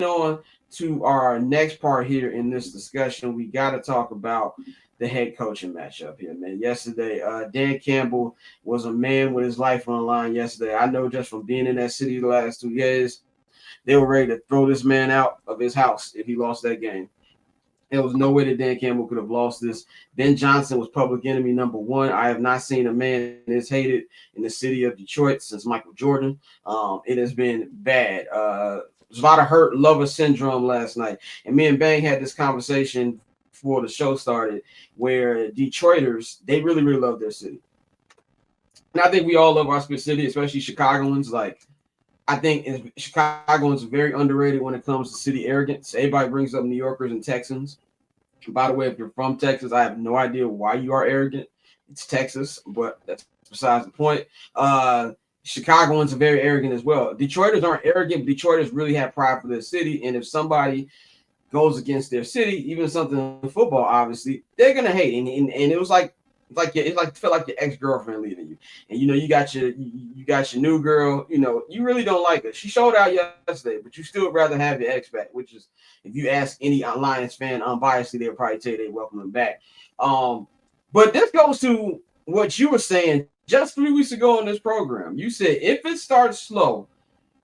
on to our next part here in this discussion, we got to talk about the head coaching matchup here, man. Yesterday, Dan Campbell was a man with his life on the line yesterday. I know just from being in that city the last 2 years, they were ready to throw this man out of his house if he lost that game. There was no way that Dan Campbell could have lost this. Ben Johnson was public enemy number one. I have not seen a man this hated in the city of Detroit since Michael Jordan. It has been bad. There's a lot of hurt lover syndrome last night. And me and Bang had this conversation before the show started where Detroiters, they really, really love their city. And I think we all love our city, especially Chicagoans. Like, I think Chicagoans are very underrated when it comes to city arrogance. Everybody brings up New Yorkers and Texans. By the way, if you're from Texas, I have no idea why you are arrogant. It's Texas, but that's besides the point. Chicagoans are very arrogant as well. Detroiters aren't arrogant, but Detroiters really have pride for their city. And if somebody goes against their city, even something in football, obviously, they're gonna hate. And it was like felt like your ex-girlfriend leaving you. And you got your new girl, you really don't like her. She showed out yesterday, but you still would rather have your ex back, which is if you ask any Lions fan unbiasedly, they'll probably tell you they welcome him back. But this goes to what you were saying just 3 weeks ago on this program. You said if it starts slow,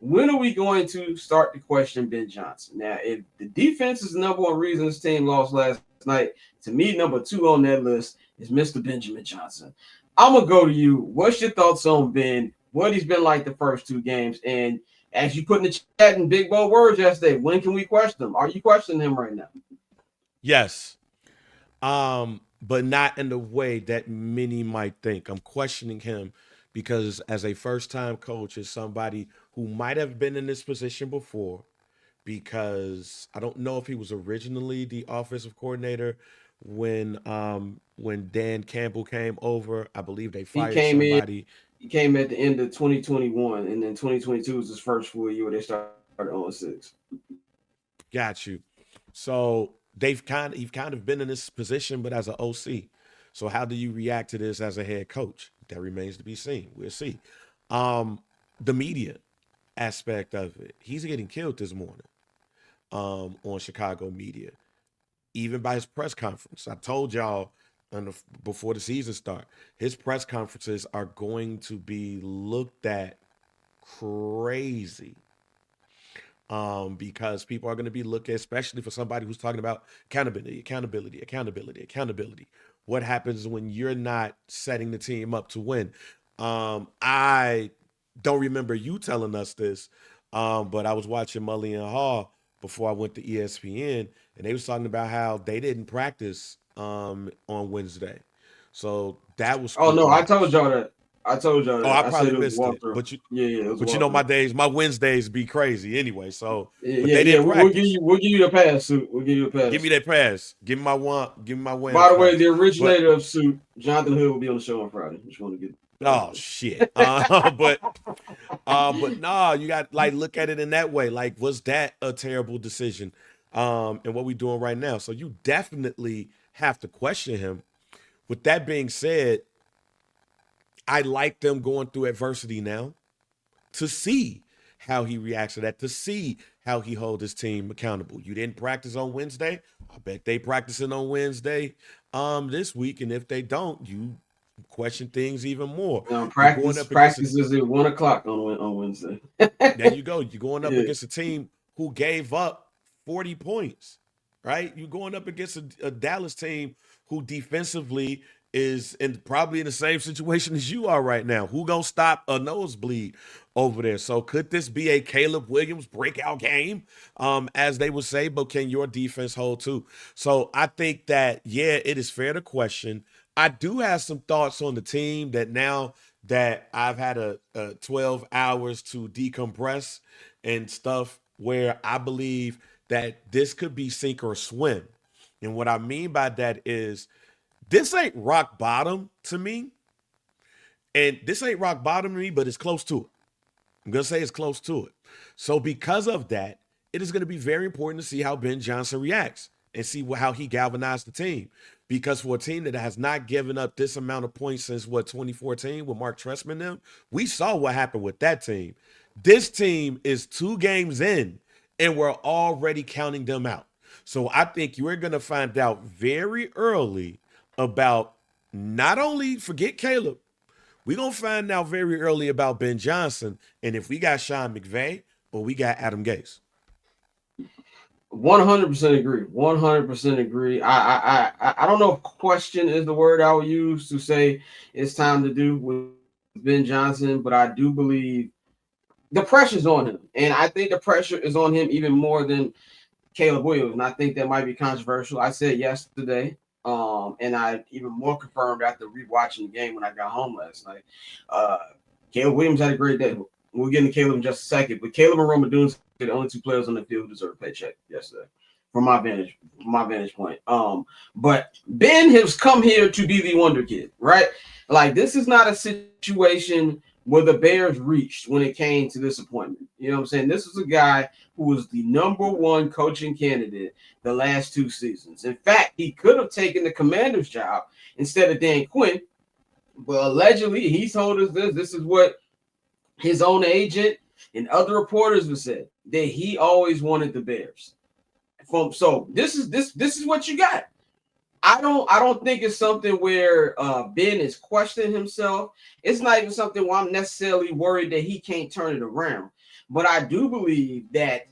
when are we going to start to question Ben Johnson? Now, if the defense is the number one reason this team lost last night, to me, number two on that list is Mr. Benjamin Johnson. I'm going to go to you. What's your thoughts on Ben? What he's been like the first two games? And as you put in the chat in big bold words yesterday, when can we question him? Are you questioning him right now? Yes. But not in the way that many might think. I'm questioning him because as a first-time coach, as somebody who might have been in this position before, because I don't know if he was originally the offensive coordinator when Dan Campbell came over. I believe they He fired came in. somebody. He came at the end of 2021, and then 2022 was his first full year where they started on 6. Got you. So you've kind of been in this position, but as an OC. So how do you react to this as a head coach? That remains to be seen. We'll see. Um, the media aspect of it. He's getting killed this morning on Chicago media, even by his press conference. I told y'all before the season start, his press conferences are going to be looked at crazy because people are going to be looking, especially for somebody who's talking about accountability. What happens when you're not setting the team up to win? I don't remember you telling us this, but I was watching Mully and Hall before I went to ESPN, and they was talking about how they didn't practice on Wednesday. So that was Oh no, I told scrutinized. y'all that. I told y'all Oh, that. I I said probably it was a missed it, walkthrough. Yeah, it was a but you know walkthrough. my Wednesdays be crazy anyway. So, but Yeah, they yeah. didn't We'll give practice. you the pass suit. We'll give you a Give me pass. that pass. Give me my one. Give me my By Wham's the way, pass. the But originator of suit, Jonathan Hood, will be on the show on Friday. Just want to get that out oh there. shit. But nah, you got like look at it in that way. Like, was that a terrible decision? And what we doing right now? So you definitely have to question him. With that being said, I like them going through adversity now to see how he reacts to that, to see how he hold his team accountable. You didn't practice on Wednesday. I bet they practicing on Wednesday this week. And if they don't, you question things even more. You're going up against a, Practice is at 1 o'clock on Wednesday. there you go. You're going up Yeah. against a team who gave up 40 points, right? You're going up against a Dallas team who defensively is probably in the same situation as you are right now. Who gonna stop a nosebleed over there? So could this be a Caleb Williams breakout game, as they would say? But can your defense hold too? So I think that yeah, it is fair to question. I do have some thoughts on the team that now that I've had a 12 hours to decompress and stuff, where I believe that this could be sink or swim. And what I mean by that is this ain't rock bottom to me. And this ain't rock bottom to me, but it's close to it. I'm going to say it's close to it. So, because of that, it is going to be very important to see how Ben Johnson reacts and see how he galvanized the team. Because for a team that has not given up this amount of points since 2014 with Mark Trestman them, we saw what happened with that team. This team is 2 games in and we're already counting them out. So I think you're going to find out very early about not only forget Caleb, we're going to find out very early about Ben Johnson and if we got Sean McVay or we got Adam Gase. 100% agree. 100% agree. I don't know if question is the word I would use to say it's time to do with Ben Johnson, but I do believe the pressure's on him. And I think the pressure is on him even more than Caleb Williams. And I think that might be controversial. I said yesterday, and I even more confirmed after rewatching the game when I got home last night. Caleb Williams had a great day. We'll get into Caleb in just a second, but Caleb and Rome Odunze are the only two players on the field who deserve a paycheck yesterday, from my vantage point. But Ben has come here to be the wonder kid, right? Like, this is not a situation where the Bears reached when it came to this appointment. You know what I'm saying? This is a guy who was the #1 coaching candidate the last 2 seasons. In fact, he could have taken the Commander's job instead of Dan Quinn, but allegedly he told us this. This is what his own agent and other reporters have said, that he always wanted the Bears. So this is what you got. I don't think it's something where Ben is questioning himself. It's not even something where I'm necessarily worried that he can't turn it around. But I do believe that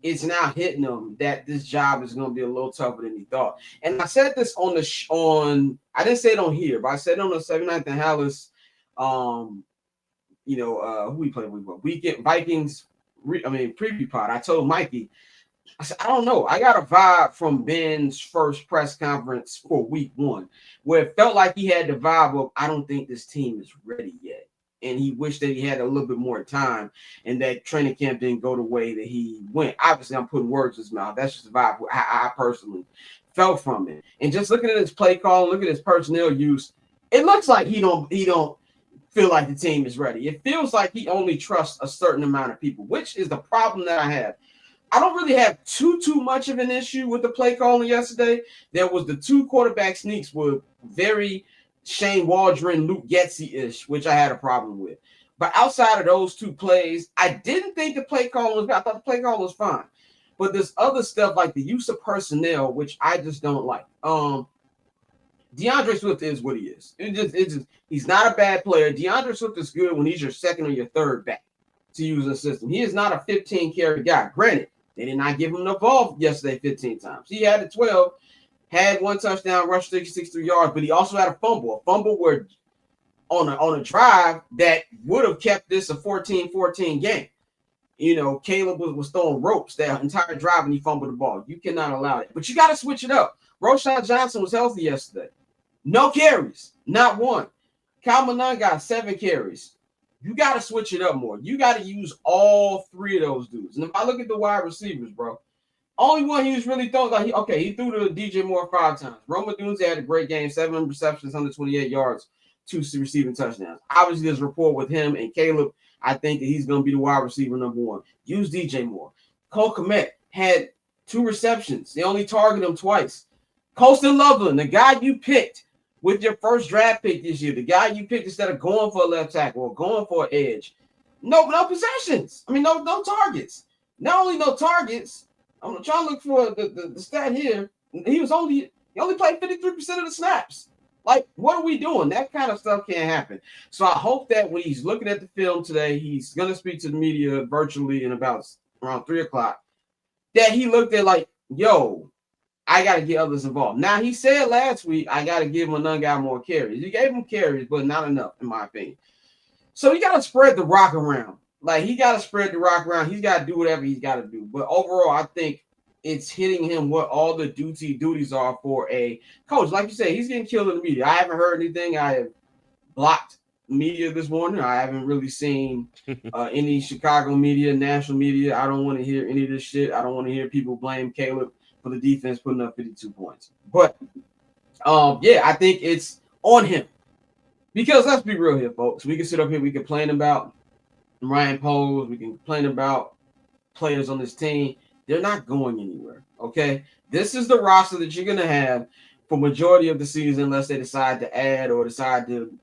it's now hitting him that this job is going to be a little tougher than he thought. And I said this on I didn't say it on here, but I said it on the 79th and Hallis, who we played with, Weekend Vikings, preview pod. I told Mikey, I said, I don't know. I got a vibe from Ben's first press conference for week 1, where it felt like he had the vibe of, I don't think this team is ready yet. And he wished that he had a little bit more time and that training camp didn't go the way that he went. Obviously, I'm putting words in his mouth. That's just the vibe I personally felt from it. And just looking at his play call, look at his personnel use, it looks like he don't feel like the team is ready. It feels like he only trusts a certain amount of people, which is the problem that I have. I don't really have too much of an issue with the play calling yesterday. There was the 2 quarterback sneaks were very Shane Waldron, Luke Getsy-ish, which I had a problem with. But outside of those 2 plays, I didn't think the play calling was bad. I thought the play calling was fine. But there's other stuff like the use of personnel, which I just don't like. DeAndre Swift is what he is. He's not a bad player. DeAndre Swift is good when he's your second or your third back to use the system. He is not a 15 carry guy. Granted, they did not give him the ball yesterday 15 times. He had it 12, had 1 touchdown, rushed 63 yards, but he also had a fumble where on a drive that would have kept this a 14-14 game. You know, Caleb was throwing ropes that entire drive and he fumbled the ball. You cannot allow it. But you got to switch it up. Roschon Johnson was healthy yesterday. No carries, not 1. Kyle Manon got 7 carries. You got to switch it up more. You got to use all 3 of those dudes. And if I look at the wide receivers, bro, only one he was really throwing, he threw to DJ Moore 5 times. Rome Odunze had a great game, 7 receptions, 128 yards, 2 receiving touchdowns. Obviously, there's rapport with him and Caleb. I think that he's going to be the wide receiver #1. Use DJ Moore. Cole Kmet had 2 receptions. They only targeted him twice. Colston Loveland, the guy you picked with your first draft pick this year, the guy you picked instead of going for a left tackle or going for an edge. No possessions. No targets. Not only no targets, I'm trying to look for the stat here. He only played 53% of the snaps. Like, what are we doing? That kind of stuff can't happen. So I hope that when he's looking at the film today, he's going to speak to the media virtually in about around 3 o'clock, that he looked at like, yo, I got to get others involved. Now, he said last week, I got to give another guy more carries. He gave him carries, but not enough, in my opinion. So he got to spread the rock around. Like, he got to spread the rock around. He's got to do whatever he's got to do. But overall, I think it's hitting him what all the duties are for a coach. Like you said, he's getting killed in the media. I haven't heard anything. I have blocked media this morning. I haven't really seen any Chicago media, national media. I don't want to hear any of this shit. I don't want to hear people blame Caleb for the defense putting up 52 points. But, I think it's on him. Because let's be real here, folks. We can sit up here, we can complain about Ryan Poles, we can complain about players on this team. They're not going anywhere, okay? This is the roster that you're going to have for majority of the season unless they decide to add or decide to,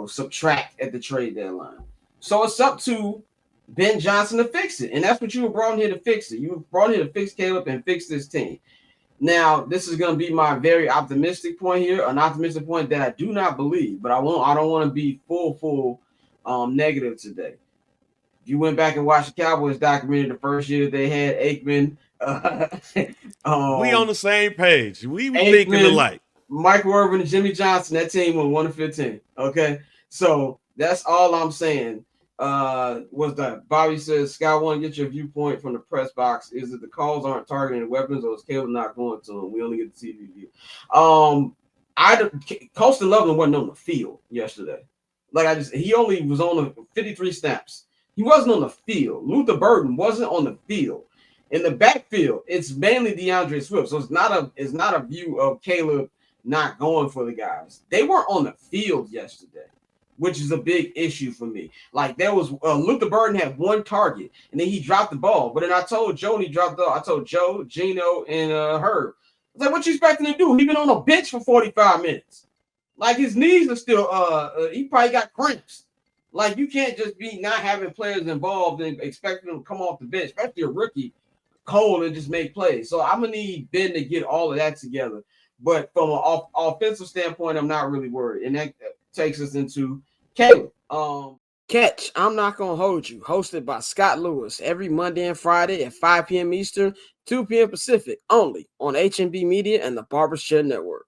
subtract at the trade deadline. So it's up to Ben Johnson to fix it. And that's what you were brought in here to fix it. You were brought in here to fix Caleb and fix this team. Now, this is going to be my very optimistic point here, an optimistic point that I do not believe, but I don't want to be full negative today. If you went back and watched the Cowboys documentary the first year they had Aikman, We on the same page. We Aikman, thinking alike. Michael Irvin and Jimmy Johnson, that team won 1-15. Okay. So that's all I'm saying. Was that Bobby says, Scott, want to get your viewpoint from the press box. Is it the calls aren't targeting weapons, or is Caleb not going to them? We only get the TV view. Colston Loveland wasn't on the field yesterday. He only was on the 53 snaps. He wasn't on the field. Luther Burden wasn't on the field. In the backfield, it's mainly DeAndre Swift. So it's not a view of Caleb not going for the guys. They weren't on the field yesterday, which is a big issue for me. Like, there was Luther Burden had one target, and then he dropped the ball. But then I told Joe, and he dropped the ball. I told Joe, Gino, and Herb, I was like, what you expecting to do? He been on a bench for 45 minutes. Like, his knees are still he probably got cramps. Like, you can't just be not having players involved and expecting them to come off the bench, especially a rookie, cold, and just make plays. So I'm gonna need Ben to get all of that together. But from an offensive standpoint, I'm not really worried. And that takes us into Caleb. Catch I'm Not Gonna Hold You, hosted by Scott Lewis, every Monday and Friday at 5 p.m. Eastern, 2 p.m. Pacific, only on HNB Media and the Barbershop Network.